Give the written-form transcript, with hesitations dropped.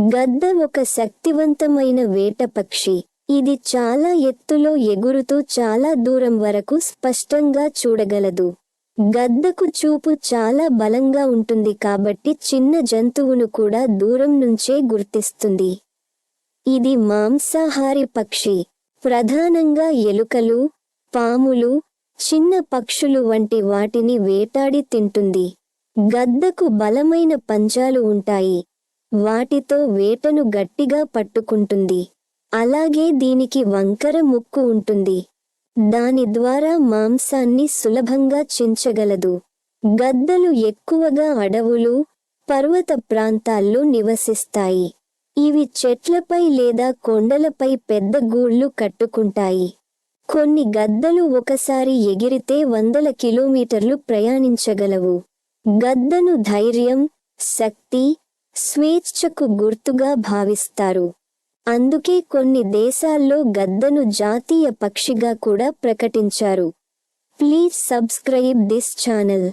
గద్ద ఒక శక్తివంతమైన వేట పక్షి. ఇది చాలా ఎత్తులో ఎగురుతూ చాలా దూరం వరకు స్పష్టంగా చూడగలదు. గద్దకు చూపు చాలా బలంగా ఉంటుంది కాబట్టి చిన్న జంతువును కూడా దూరం నుంచే గుర్తిస్తుంది. ఇది మాంసాహారి పక్షి. ప్రధానంగా ఎలుకలు, పాములు, చిన్న పక్షులు వంటి వాటిని వేటాడి తింటుంది. గద్దకు బలమైన పంజాలు ఉంటాయి. వాటితో వేటను గట్టిగా పట్టుకుంటుంది. అలాగే దీనికి వంకర ముక్కు ఉంటుంది. దాని ద్వారా మాంసాన్ని సులభంగా చించగలదు. గద్దలు ఎక్కువగా అడవులు, పర్వత ప్రాంతాల్లో నివసిస్తాయి. ఇవి చెట్లపై లేదా కొండలపై పెద్ద గూళ్ళు కట్టుకుంటాయి. కొన్ని గద్దలు ఒకసారి ఎగిరితే వందల కిలోమీటర్లు ప్రయాణించగలవు. గద్దను ధైర్యం, శక్తి, స్వేచ్ఛకు గుర్తుగా భావిస్తారు. అందుకే కొన్ని దేశాల్లో గద్దను జాతీయ పక్షిగా కూడా ప్రకటించారు. Please subscribe this channel.